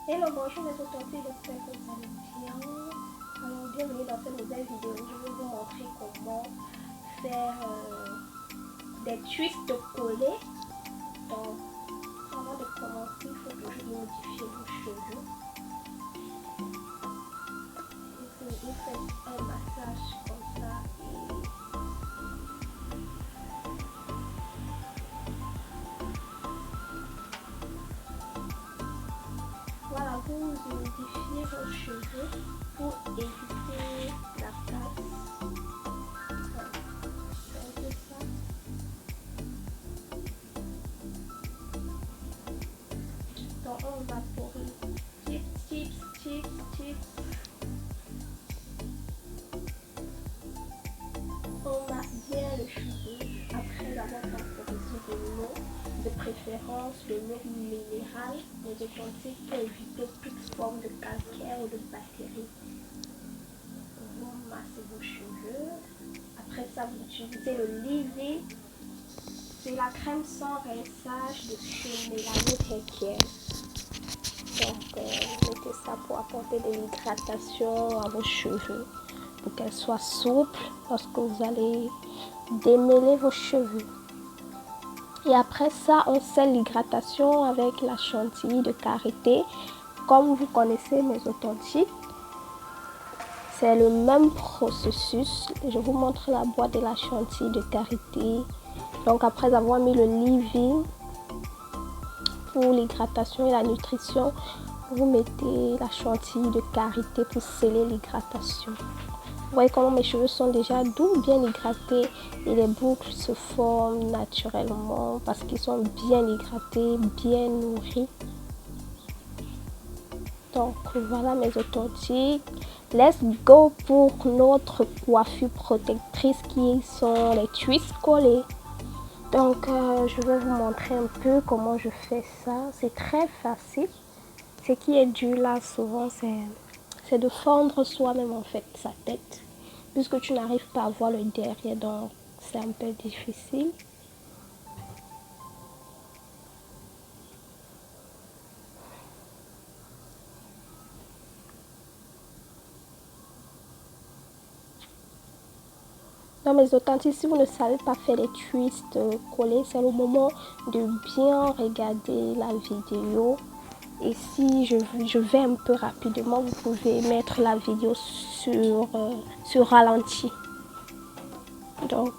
Hello, bonjour mes authentiques, j'espère que vous allez bien. Alors, bienvenue dans cette nouvelle vidéo. Je vais vous montrer comment faire des twists collés. Donc, avant de commencer, il faut que je modifie vos cheveux. Vous faites un massage comme ça voilà, vous modifiez vos cheveux pour éviter la casse. Donc on vaporise chips. On masse bien le cheveu après avoir vaporisé de l'eau, de préférence de l'eau minérale, les authentiques pour éviter toute forme de calcaire ou de bactéries. Vous massez vos cheveux. Après ça, vous utilisez le leave-in. C'est la crème sans rinçage de chez Mélanie Hair. Donc, mettez ça pour apporter de l'hydratation à vos cheveux, pour qu'elles soient souples lorsque vous allez démêler vos cheveux. Et après ça, on scelle l'hydratation avec la chantilly de karité. Comme vous connaissez mes authentiques, c'est le même processus. Je vous montre la boîte de la chantilly de karité. Donc après avoir mis le leave-in pour l'hydratation et la nutrition, vous mettez la chantilly de karité pour sceller l'hydratation. Vous voyez comment mes cheveux sont déjà doux, bien hydratés et les boucles se forment naturellement parce qu'ils sont bien hydratés, bien nourris. Donc voilà mes authentiques. Let's go pour notre coiffure protectrice qui sont les twists collés. Donc je vais vous montrer un peu comment je fais ça. C'est très facile. Ce qui est dur là souvent c'est de fondre soi-même en fait sa tête. Puisque tu n'arrives pas à voir le derrière, donc c'est un peu difficile. Dans mes authentiques, si vous ne savez pas faire les twists collés, c'est le moment de bien regarder la vidéo. Et si je vais un peu rapidement, vous pouvez mettre la vidéo sur ralenti. Donc,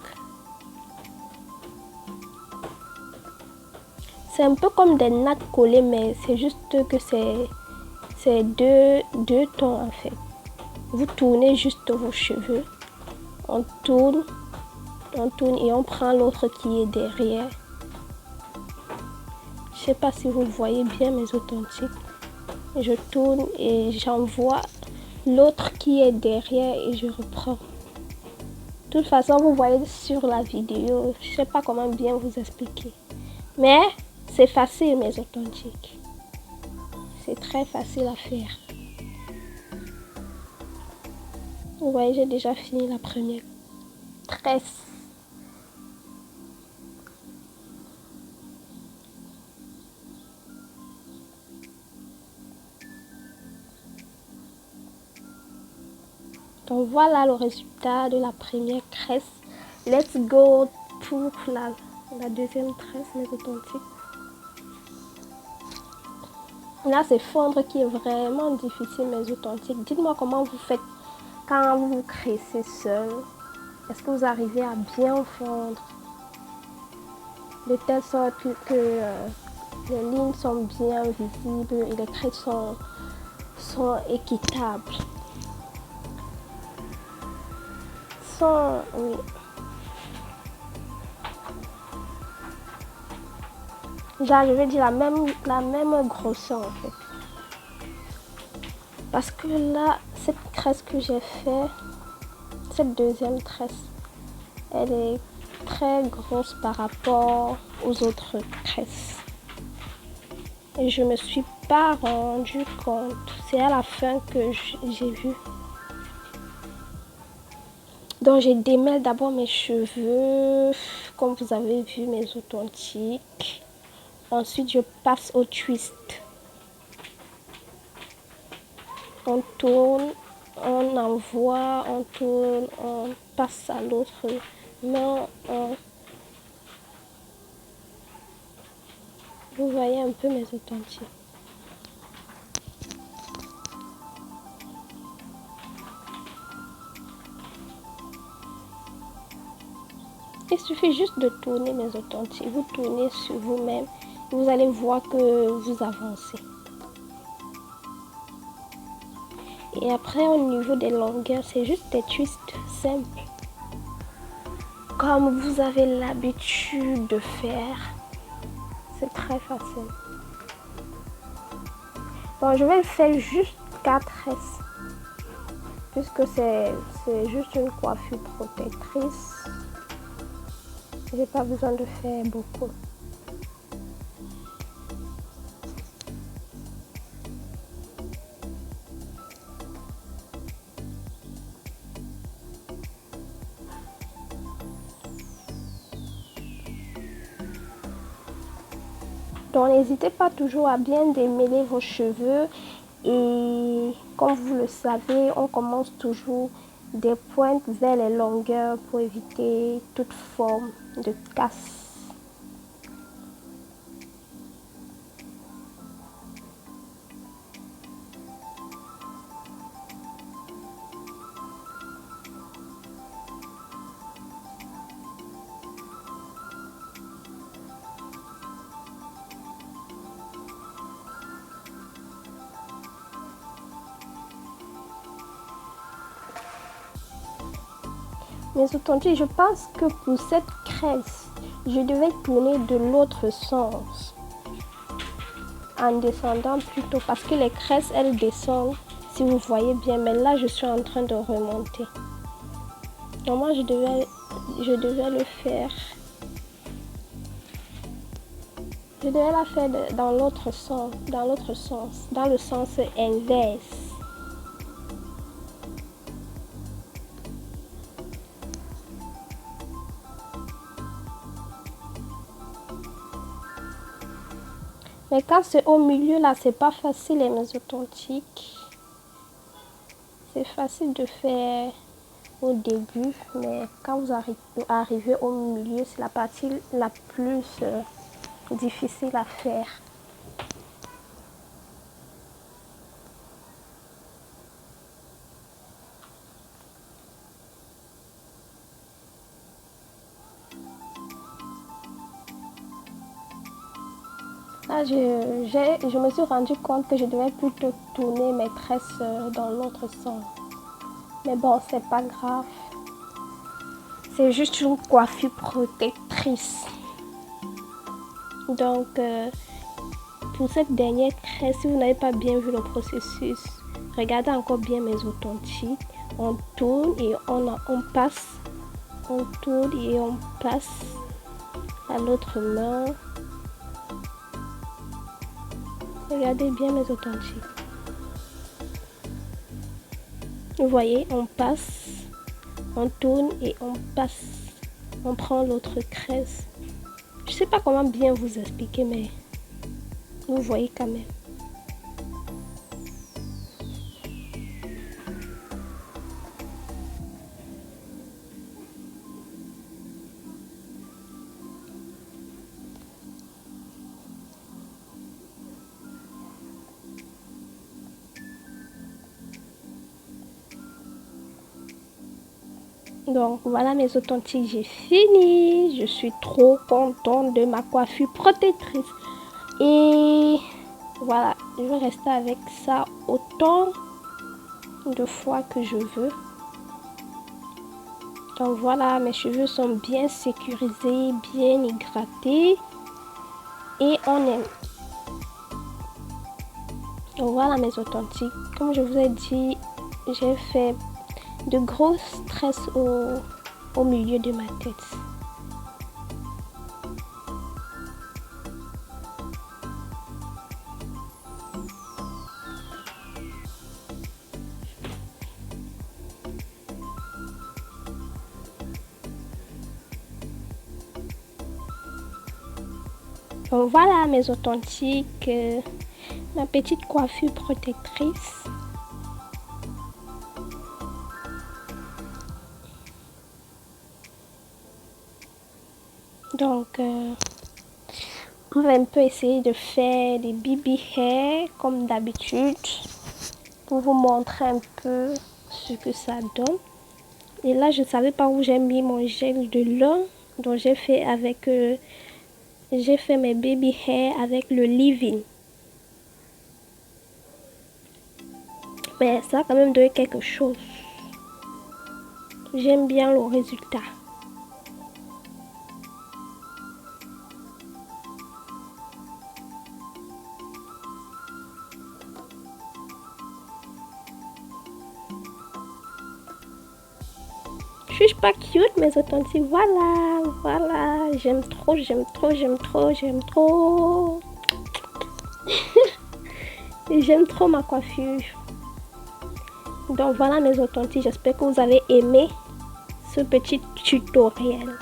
c'est un peu comme des nattes collées, mais c'est juste que c'est deux tons en fait. Vous tournez juste vos cheveux. On tourne et on prend l'autre qui est derrière. Je sais pas si vous le voyez bien mes authentiques. Je tourne et j'envoie l'autre qui est derrière et je reprends. De toute façon, vous voyez sur la vidéo, je sais pas comment bien vous expliquer. Mais c'est facile mes authentiques. C'est très facile à faire. Vous voyez, j'ai déjà fini la première tresse. Donc voilà le résultat de la première tresse. Let's go pour la deuxième tresse, mes authentiques. Là, c'est fondre qui est vraiment difficile, mes authentiques. Dites-moi comment vous faites quand vous cressez seul. Est-ce que vous arrivez à bien fondre de telle sorte que les lignes sont bien visibles et les crêtes sont équitables. Oui. Genre, je vais dire la même grosseur en fait. Parce que là, cette tresse que j'ai fait, cette deuxième tresse, elle est très grosse par rapport aux autres tresses. Et je me suis pas rendu compte. C'est à la fin que j'ai vu. Donc je démêle d'abord mes cheveux, comme vous avez vu mes authentiques. Ensuite je passe au twist. On tourne, on envoie, on tourne, on passe à l'autre main. Vous voyez un peu mes authentiques. Il suffit juste de tourner mes authentiques. Vous tournez sur vous-même. Vous allez voir que vous avancez. Et après, au niveau des longueurs, c'est juste des twists simples. Comme vous avez l'habitude de faire. C'est très facile. Bon, je vais faire juste 4 tresses. Puisque c'est juste une coiffure protectrice. J'ai pas besoin de faire beaucoup. Donc n'hésitez pas toujours à bien démêler vos cheveux. Et comme vous le savez, on commence toujours des pointes vers les longueurs pour éviter toute forme de casse. Mes authentiques, je pense que pour cette crèche, je devais tourner de l'autre sens. En descendant plutôt, parce que les cresses, elles descendent, si vous voyez bien. Mais là, je suis en train de remonter. Normalement, je devais le faire. Je devais la faire dans l'autre sens, dans le sens inverse. Mais quand c'est au milieu, là, c'est pas facile, les mes authentiques. C'est facile de faire au début, mais quand vous arrivez au milieu, c'est la partie la plus difficile à faire. Là, je me suis rendu compte que je devais plutôt tourner mes tresses dans l'autre sens. Mais bon, c'est pas grave. C'est juste une coiffure protectrice. Donc, pour cette dernière tresse, si vous n'avez pas bien vu le processus, regardez encore bien mes authentiques. On tourne et on passe. On tourne et on passe à l'autre main. Regardez bien mes authentiques. Vous voyez, on passe, on tourne et on passe. On prend l'autre crèse. Je sais pas comment bien vous expliquer, mais vous voyez quand même. Donc voilà mes authentiques, j'ai fini. Je suis trop contente de ma coiffure protectrice. Et voilà, je vais rester avec ça autant de fois que je veux. Donc voilà, mes cheveux sont bien sécurisés, bien hydratés. Et on aime. Donc voilà mes authentiques. Comme je vous ai dit, j'ai fait de grosses tresses au milieu de ma tête. Donc voilà mes authentiques, ma petite coiffure protectrice. Donc, on va un peu essayer de faire des baby hair comme d'habitude pour vous montrer un peu ce que ça donne. Et là, je ne savais pas où j'ai mis mon gel de lin. Donc, j'ai fait mes baby hair avec le leave-in. Mais ça a quand même donné quelque chose. J'aime bien le résultat. Je suis pas cute, mes authentiques. Voilà, voilà. J'aime trop, j'aime trop, j'aime trop, j'aime trop. J'aime trop ma coiffure. Donc voilà mes authentiques. J'espère que vous avez aimé ce petit tutoriel.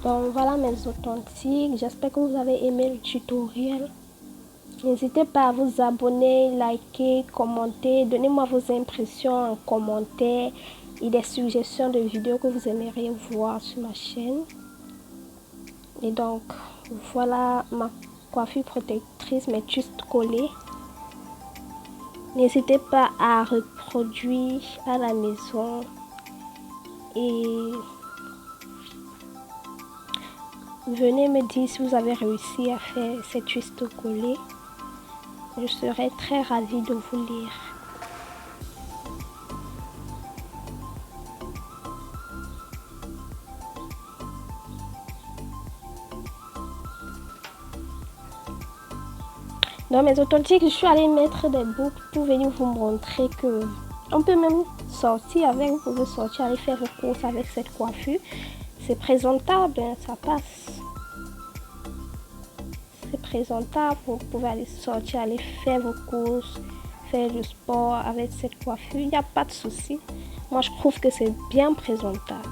Donc voilà mes authentiques, j'espère que vous avez aimé le tutoriel. N'hésitez pas à vous abonner, liker, commenter, donnez-moi vos impressions en commentaire et des suggestions de vidéos que vous aimeriez voir sur ma chaîne. Et donc voilà ma coiffure protectrice, mes juste collés. N'hésitez pas à reproduire à la maison et venez me dire si vous avez réussi à faire ces twists collés. Je serai très ravie de vous lire. Dans mes authentiques, je suis allée mettre des boucles pour venir vous montrer que on peut même sortir avec, vous pouvez sortir, aller faire vos courses avec cette coiffure. C'est présentable, hein, ça passe. C'est présentable, vous pouvez aller sortir, aller faire vos courses, faire du sport avec cette coiffure, il n'y a pas de souci. Moi, je trouve que c'est bien présentable.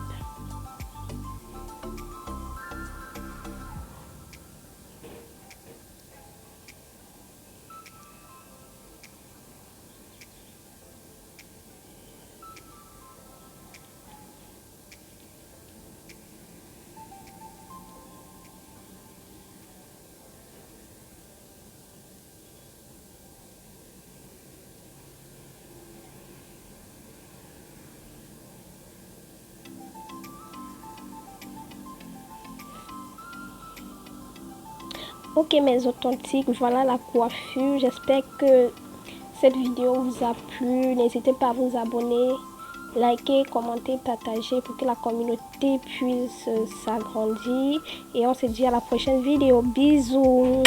Ok mes authentiques, voilà la coiffure. J'espère que cette vidéo vous a plu. N'hésitez pas à vous abonner, liker, commenter, partager pour que la communauté puisse s'agrandir. Et on se dit à la prochaine vidéo. Bisous.